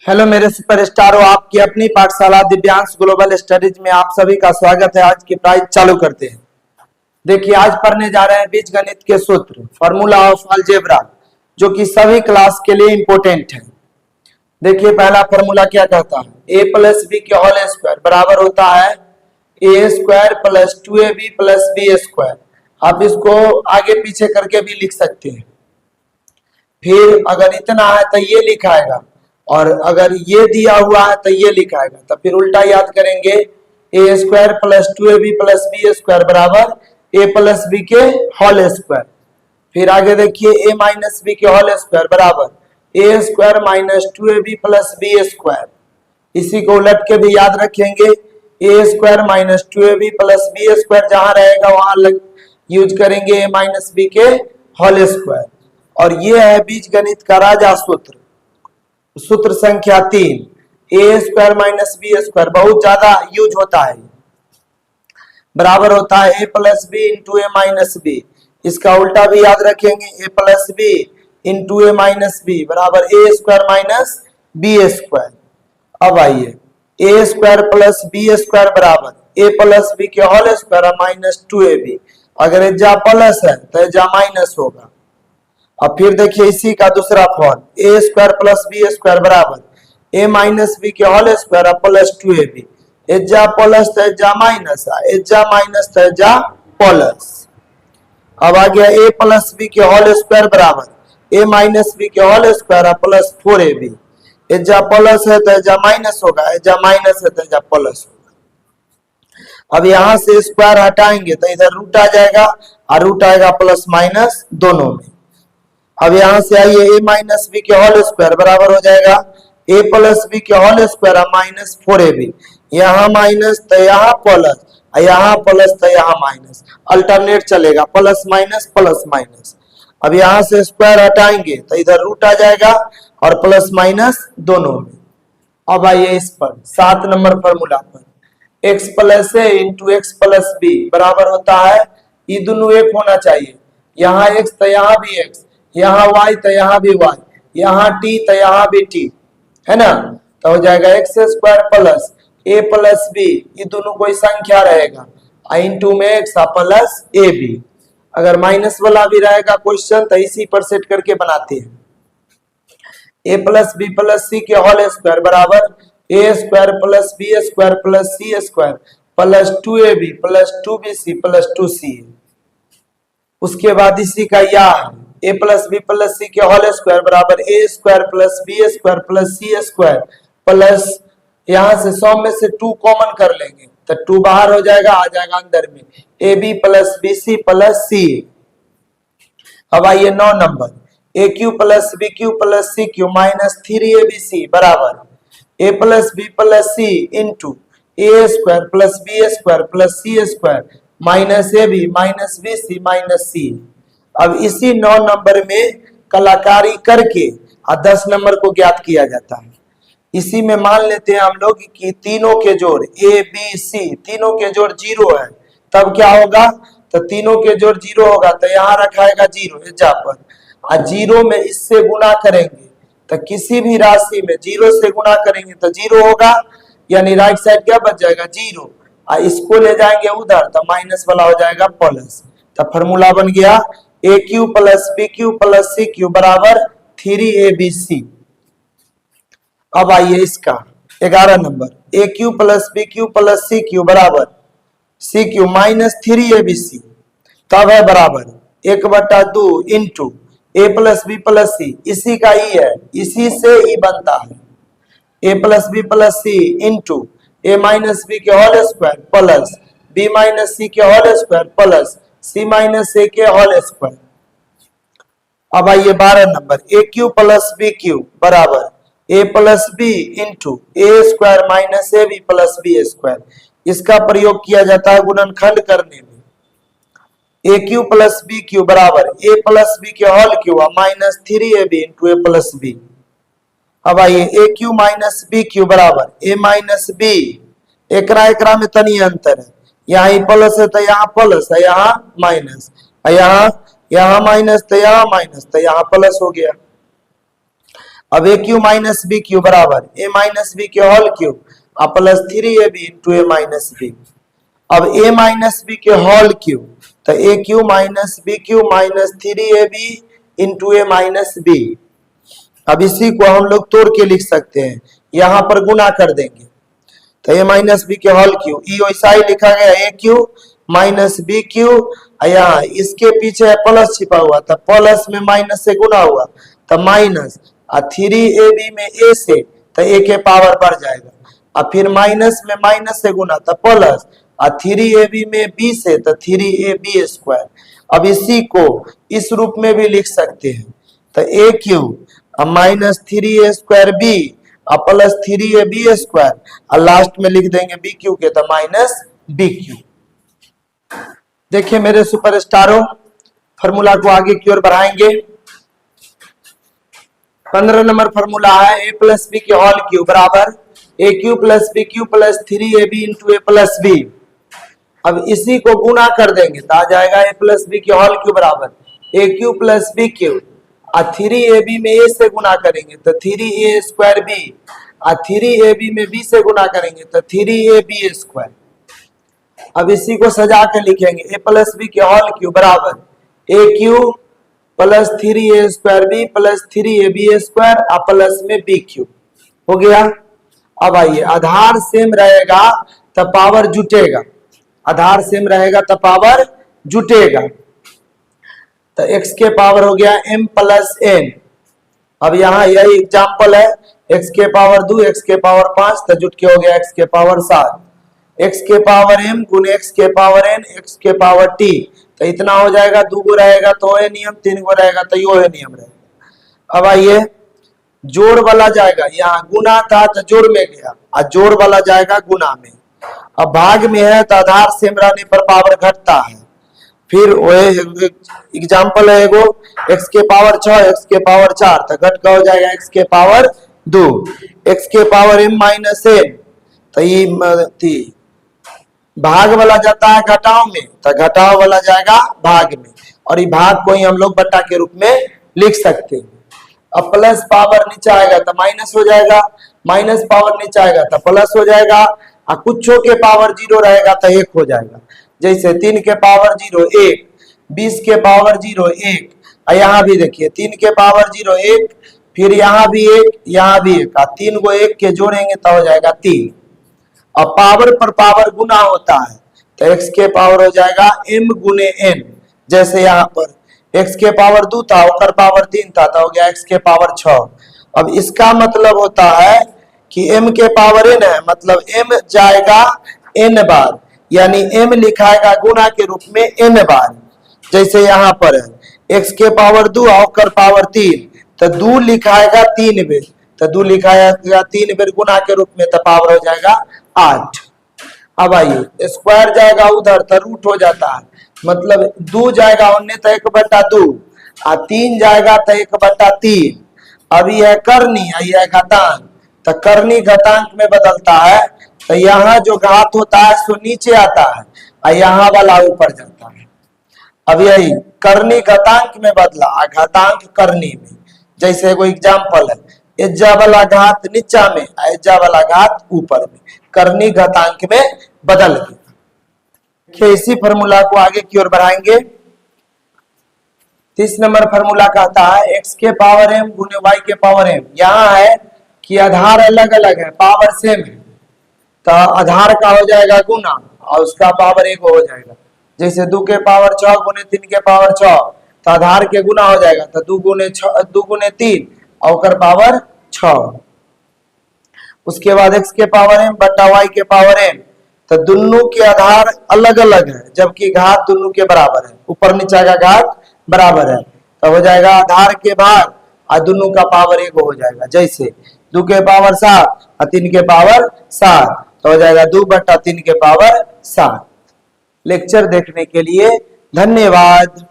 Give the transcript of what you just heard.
Hello मेरे सुपरस्टारों, आपकी अपनी पाठशाला दिव्यांश ग्लोबल स्टडीज में आप सभी का स्वागत है। आज की पढ़ाई चालू करते हैं। देखिए, आज पढ़ने जा रहे हैं बीजगणित के सूत्र, फॉर्मूला ऑफ अलजेब्रा, जो कि सभी क्लास के लिए इंपॉर्टेंट है। देखिए, पहला फॉर्मूला क्या कहता है, ए प्लस बी के होल स्क्वायर बराबर होता है A square plus 2ab plus B square. आप इसको आगे पीछे करके भी लिख सकते हैं। फिर अगर इतना है तो ये लिखाएगा, और अगर ये दिया हुआ है तो ये लिखाएगा। तो फिर उल्टा याद करेंगे, A square plus 2ab plus B square बराबर ए प्लस बी के होल स्क्वायर। फिर आगे देखिए, ए माइनस बी के होल स्क्वायर बराबर A square minus 2ab plus B square. इसी को उलट के भी याद रखेंगे, A square minus 2ab plus B square जहां रहेगा वहां यूज करेंगे ए माइनस बी के होल स्क्वायर। और ये है बीजगणित का राजा सूत्र, सूत्र संख्या 3, ए स्क्वायर माइनस बी स्क्वायर बहुत ज्यादा यूज होता है, बराबर होता है A plus B into A minus B. इसका उल्टा भी याद रखेंगे, ए plus B into A minus B बराबर A square minus B square. अब आइए, ए स्क्वायर प्लस बी स्क्वायर बराबर ए प्लस बी के होल स्क्वायर माइनस 2ab। अगर एजा प्लस है तो एजा माइनस होगा। अब फिर देखिए इसी का दूसरा फॉर्म, ए स्क्वायर प्लस बी स्क्वायर बराबर ए माइनस बी के होल स्क्वायर प्लस 2ab। एजा प्लस तो एजा माइनस, एजा माइनस तो एजा प्लस। अब आ गया ए प्लस बी के होल स्क्वायर बराबर ए माइनस बी के होल स्क्वायर प्लस 4ab। एजा प्लस है तो एजा माइनस होगा, एजा माइनस है तो एजा प्लस होगा। अब यहां से स्क्वायर हटाएंगे तो इधर रूट आ जाएगा, और रूट आएगा प्लस माइनस दोनों में। अब यहां से आइए, ए माइनस बी के होल स्क्वायर बराबर हो जाएगा ए प्लस बी के होल स्क्वायर माइनस 4ab। यहाँ माइनस तो यहाँ प्लस, यहाँ प्लस तो यहाँ माइनस, अल्टरनेट चलेगा, प्लस माइनस प्लस माइनस। अब यहां से स्क्वायर हटाएंगे तो इधर रूट आ जाएगा और प्लस माइनस दोनों में। अब आइए इस पर 7 नंबर फॉर्मूला पर, x प्लस ए इंटू एक्स प्लस बी बराबर होता है, ये दोनों एक होना चाहिए, यहाँ x तो यहाँ भी x, यहाँ y तो यहाँ भी y, यहाँ t तो यहाँ भी t, है ना। तो हो जाएगा एक्स स्क्वायर प्लस ए प्लस बी, ये दोनों कोई संख्या रहेगा, इंटू में एक्स प्लस ए बी। अगर माइनस वाला भी रहेगा क्वेश्चन तो इसी पर सेट करके बनाते हैं। A plus B plus C के होल स्क्वायर बराबर A square plus B square plus C square plus 2ab plus 2bc plus 2c। उसके बाद इसी का या A plus B plus C के होल स्क्वायर बराबर A square plus B square plus C square plus, यहां से 100 में से 2 कॉमन कर लेंगे तो 2 बाहर हो जाएगा, आ जाएगा अंदर में A B plus B C plus C. अब आइए 9 नंबर, A cube plus B cube plus C cube minus 3abc बराबर A plus B plus C into A square plus B square plus C square minus A B minus B C minus C. अब इसी 9 number में कलाकारी करके 10 number को ज्ञात किया जाता है। इसी में मान लेते हैं हम लोग कि तीनों के जोड़ ए बी सी, तीनों के जोड़ 0 है, तब क्या होगा, तो तीनों के जोड़ 0 होगा तो यहाँ रखाएगा 0 एजा पर, और 0 में इससे गुना करेंगे तो किसी भी राशि में 0 से गुना करेंगे तो 0 होगा, यानी राइट साइड क्या बच जाएगा 0, और इसको ले जाएंगे उधर तो माइनस वाला हो जाएगा प्लस। तो फॉर्मूला बन गया A cube plus B cube plus C cube बराबर 3abc। अब आइए इसका 11 नंबर, A cube plus B cube plus C cube बराबर सी क्यू माइनस 3abc, तब है बराबर 1/2 into A plus B plus C, इसी का ई है, इसी से ई बनता है A plus B plus C into A minus B के whole square plus B minus C के whole square plus C minus A के होल स्क्वायर। अब आइए 12 नंबर, A cube plus B cube बराबर A plus B into A square minus A B plus B square. इसका प्रयोग किया जाता है गुणनखंड करने में। A cube plus B cube बराबर ए प्लस बी के whole cube minus 3ab into A plus B. अब आइए A cube minus B cube बराबर ए माइनस बी, एकरा में तनी अंतर है, यहाँ ही प्लस है तो यहाँ प्लस है, यहाँ माइनस, यहाँ माइनस तो यहाँ माइनस तो यहाँ प्लस हो गया। अब A cube minus B cube बराबर ए माइनस बी के होल क्यूब और plus 3ab into A minus B. अब ए माइनस बी के होल क्यूब तो A cube minus B cube minus 3ab into A minus B. अब इसी को हम लोग तोड़ के लिख सकते हैं, यहां पर गुना कर देंगे तो ए माइनस बी के होल क्यू ई वैसा ही लिखा गया A cube minus B Q, यहाँ इसके पीछे प्लस छिपा हुआ था, प्लस में माइनस से गुना हुआ तो माइनस, और 3ab में ए से तो ए के पावर बढ़ जाएगा, और फिर माइनस में माइनस से गुना तो प्लस, और 3ab में बी से तो 3ab स्क्वायर। अब इसी को इस रूप में भी लिख सकते हैं तो A cube minus 3a square B और प्लस 3ab स्क्वायर, और लास्ट में लिख देंगे बी क्यू के तो माइनस बी क्यू। देखिए मेरे सुपरस्टारों, फॉर्मूला को आगे की ओर बढ़ाएंगे। 15 नंबर फॉर्मूला है ए प्लस बी के होल क्यू बराबर A cube plus B cube plus 3ab into A plus B. अब इसी को गुना कर देंगे तो आ जाएगा ए प्लस बी के होल क्यू बराबर A cube plus B cube, और 3ab में ए से गुना करेंगे तो 3a स्क्वायर बी, और 3ab में बी से गुना करेंगे तो 3ab स्क्वायर। अब इसी को सजा के लिखेंगे ए प्लस बी के होल क्यू बराबर A cube plus 3a square B plus 3ab square और प्लस में बी क्यू हो गया। अब आइए आधार सेम रहेगा तो पावर जुटेगा, आधार सेम रहेगा तो पावर जुटेगा, तो x के पावर हो गया m प्लस n। अब यहाँ यही एग्जाम्पल है, x के पावर 2 x के पावर 5 तो जुट के हो गया x के पावर 7, x के पावर m गुने x के पावर n x के पावर t तो इतना हो जाएगा, 2 गो रहेगा तो ये नियम, 3 गो रहेगा तो ये नियम रहेगा। अब आइए जोड़ वाला जाएगा, यहाँ गुना था तो जोड़ में गया और जोड़ वाला जाएगा गुना में। अब भाग में है तो आधार सेम रहने पर पावर घटता है। फिर एग्जाम्पल है एगो x के पावर 6 x के पावर 4 तो घट का हो जाएगा x के पावर 2, x के पावर m माइनस n तो ये भाग वाला जाता है घटाव में तो घटाव वाला जाएगा भाग में, और ये भाग को ही हम लोग बट्टा के रूप में लिख सकते हैं। अब प्लस पावर नीचे आएगा तो माइनस हो जाएगा, माइनस पावर नीचे आएगा तो प्लस हो जाएगा, और कुछों के पावर 0 रहेगा तो 1 हो जाएगा। जैसे 3 के पावर 0 1, 20 के पावर 0 1, और यहाँ भी देखिए 3 के पावर 0 1, फिर यहाँ भी 1 यहाँ भी 1, और 3 को 1 के जोड़ेंगे तो हो जाएगा 3। अब पावर पर पावर गुना होता है तो x के पावर हो जाएगा m गुने n, जैसे यहाँ पर x के पावर 2 था और पावर 3 था तो हो गया x के पावर 6। अब इसका मतलब होता है कि m के पावर n है, मतलब m जाएगा n बार, यानी m लिखाएगा गुना के रूप में n बार। जैसे यहाँ पर है x के पावर 2 और पावर 3 तो 2 लिखाएगा 3 बेर, तो 2 लिखाएगा 3 बेर गुना के रूप में तो पावर हो जाएगा 8। अब आइए स्क्वायर जाएगा उधर तो रूट हो जाता है, मतलब 2 जाएगा उन्हें तो 1/2 और 3 जाएगा तो 1/3। अब यह करनी है यह घातांक, तो करनी घातांक में बदलता है तो यहाँ जो घात होता है सो नीचे आता है और यहाँ वाला ऊपर जाता है। अब यही करनी घातांक में बदला और घातांक करनी में। जैसे कोई एग्जाम्पल है एज्जा वाला घात नीचा में एज्जा वाला घात ऊपर में, करनी घातांक में बदल गया। इसी फॉर्मूला को आगे की ओर बढ़ाएंगे। 30 नंबर फॉर्मूला कहता है x के पावर m गुने y के पावर m। यहाँ है कि आधार अलग अलग है पावर सेम है तो आधार का हो जाएगा गुना और उसका पावर 1 हो जाएगा। जैसे 2 के पावर 6 गुने 3 के पावर 6 तो आधार के गुना हो जाएगा तो 2 गुने 3 और पावर 6। उसके बाद x के पावर m बटा y के पावर m, तो दोनों के आधार अलग अलग है जबकि घात दोनों के बराबर है, ऊपर नीचे का घात बराबर है तो हो जाएगा आधार के भाग और दोनों का पावर 1 हो जाएगा। जैसे 2 के पावर 7 और 3 के पावर 7 तो हो जाएगा 2/3 के पावर 7। लेक्चर देखने के लिए धन्यवाद।